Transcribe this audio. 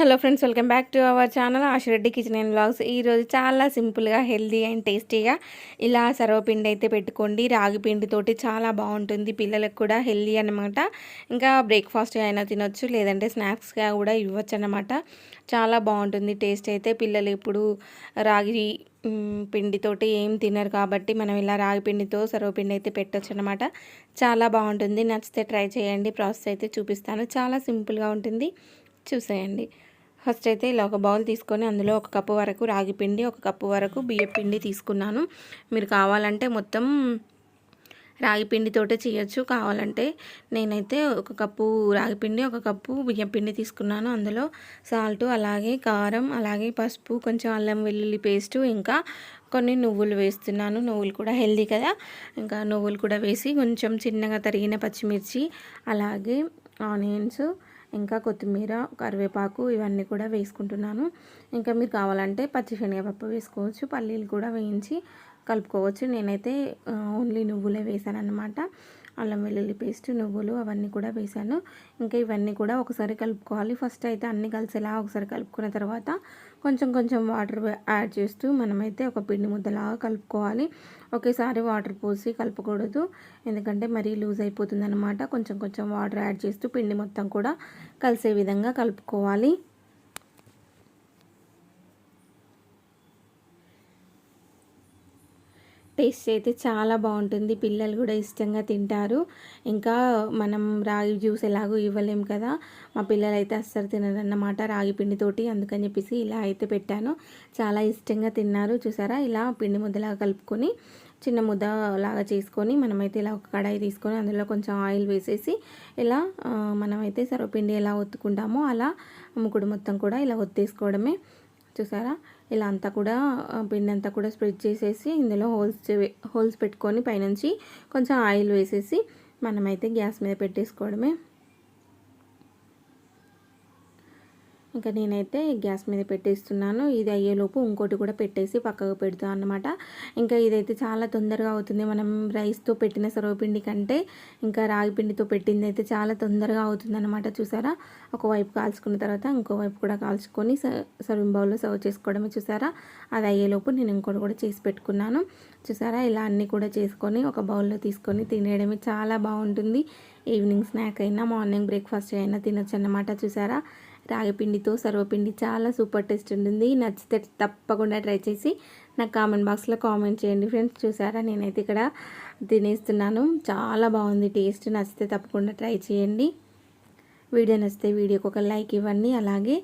Hello friends, welcome back to our channel Ashireddy kitchen and vlogs. ఈరోజు చాలా సింపుల్గా healthy and టేస్టీగా ఇలా సర్వపిండి అయితే పెట్టుకోండి. రాగి పిండితోటి చాలా బాగుంటుంది, పిల్లలకు కూడా హెల్దీ అనమాట. ఇంకా బ్రేక్ఫాస్ట్గా అయినా తినొచ్చు, లేదంటే స్నాక్స్గా కూడా ఇవ్వచ్చు అనమాట. చాలా బాగుంటుంది టేస్ట్ అయితే. పిల్లలు ఇప్పుడు రాగి పిండితోటి ఏం తినరు కాబట్టి మనం ఇలా రాగి పిండితో సర్వపిండి అయితే పెట్టొచ్చు అనమాట. చాలా బాగుంటుంది, నచ్చితే ట్రై చేయండి. ప్రాసెస్ అయితే చూపిస్తాను, చాలా సింపుల్గా ఉంటుంది, చూసేయండి. ఫస్ట్ అయితే ఇలా ఒక బౌల్ తీసుకొని అందులో 1 కప్పు వరకు రాగి పిండి, 1 కప్పు వరకు బియ్యం పిండి తీసుకున్నాను. మీరు కావాలంటే మొత్తం రాగి పిండితోటే చేయొచ్చు. కావాలంటే నేనైతే 1 కప్పు రాగి పిండి, 1 కప్పు బియ్యం పిండి తీసుకున్నాను. అందులో సాల్ట్, అలాగే కారం, అలాగే పసుపు, కొంచెం అల్లం వెల్లుల్లి పేస్టు, ఇంకా కొన్ని నువ్వులు వేస్తున్నాను. నువ్వులు కూడా హెల్దీ కదా. ఇంకా నువ్వులు కూడా వేసి కొంచెం చిన్నగా తరిగిన పచ్చిమిర్చి, అలాగే ఆనియన్స్, ఇంకా కొత్తిమీర, కరివేపాకు ఇవన్నీ కూడా వేసుకుంటున్నాను. ఇంకా మీరు కావాలంటే పచ్చిశనగపప్పు వేసుకోవచ్చు, పల్లీలు కూడా వేయించి కలుపుకోవచ్చు. నేనైతే ఓన్లీ నువ్వులే వేసాను అన్నమాట. అల్లం వెల్లుల్లి పేస్ట్, నువ్వులు అవన్నీ కూడా వేసాను. ఇంకా ఇవన్నీ కూడా ఒకసారి కలుపుకోవాలి. ఫస్ట్ అయితే అన్నీ కలిసేలా ఒకసారి కలుపుకున్న తర్వాత కొంచెం కొంచెం వాటర్ యాడ్ చేస్తూ మనమైతే ఒక పిండి ముద్దలాగా కలుపుకోవాలి. ఒకేసారి వాటర్ పోసి కలపకూడదు, ఎందుకంటే మరీ లూజ్ అయిపోతుంది అనమాట. కొంచెం కొంచెం వాటర్ యాడ్ చేస్తూ పిండి మొత్తం కూడా కలిసే విధంగా కలుపుకోవాలి. టేస్ట్ అయితే చాలా బాగుంటుంది, పిల్లలు కూడా ఇష్టంగా తింటారు. ఇంకా మనం రాగి జ్యూస్ ఎలాగో ఇవ్వలేం కదా, మా పిల్లలు అయితే అస్సలు తినరన్నమాట రాగి పిండితోటి. అందుకని చెప్పేసి ఇలా అయితే పెట్టాను, చాలా ఇష్టంగా తిన్నారు. చూసారా, ఇలా పిండి ముద్దలాగా కలుపుకొని చిన్న ముద్ద లాగా చేసుకొని మనమైతే ఇలా ఒక కడాయి తీసుకొని అందులో కొంచెం ఆయిల్ వేసేసి ఇలా మనమైతే సర్వపిండి ఎలా ఒత్తుకుంటామో అలా ముకుడు మొత్తం కూడా ఇలా ఒత్తేసుకోవడమే. చూసారా, ఇలా అంతా కూడా పిండి అంతా కూడా స్ప్రెడ్ చేసేసి ఇందులో హోల్స్ పెట్టుకొని పైనుంచి కొంచెం ఆయిల్ వేసేసి మనమైతే గ్యాస్ మీద పెట్టేసుకోవడమే. ఇంకా నేనైతే గ్యాస్ మీద పెట్టేస్తున్నాను. ఇది అయ్యేలోపు ఇంకోటి కూడా పెట్టేసి పక్కకు పెడతాను అన్నమాట. ఇంకా ఇదైతే చాలా తొందరగా అవుతుంది. మనం రైస్తో పెట్టిన సర్వపిండి కంటే ఇంకా రాగి పిండితో పెట్టింది అయితే చాలా తొందరగా అవుతుంది అన్నమాట. చూసారా, ఒకవైపు కాల్చుకున్న తర్వాత ఇంకోవైపు కూడా కాల్చుకొని సర్వింగ్ బౌల్లో సర్వ్ చేసుకోవడమే. చూసారా, అది అయ్యేలోపు నేను ఇంకోటి కూడా చేసి పెట్టుకున్నాను. చూసారా, ఇలా అన్నీ కూడా చేసుకొని ఒక బౌల్లో తీసుకొని తినేయడమే. చాలా బాగుంటుంది. ఈవినింగ్ స్నాక్ అయినా మార్నింగ్ బ్రేక్ఫాస్ట్ అయినా తినొచ్చు అన్నమాట. చూసారా, రాగి పిండితో సర్వపిండి చాలా సూపర్ టేస్ట్ ఉంటుంది. నచ్చితే తప్పకుండా ట్రై చేసి నాకు కామెంట్ బాక్స్లో కామెంట్ చేయండి ఫ్రెండ్స్. చూసారా, నేనైతే ఇక్కడ తినేస్తున్నాను, చాలా బాగుంది టేస్ట్. నచ్చితే తప్పకుండా ట్రై చేయండి. వీడియో నచ్చితే వీడియోకి ఒక లైక్ ఇవ్వండి, అలాగే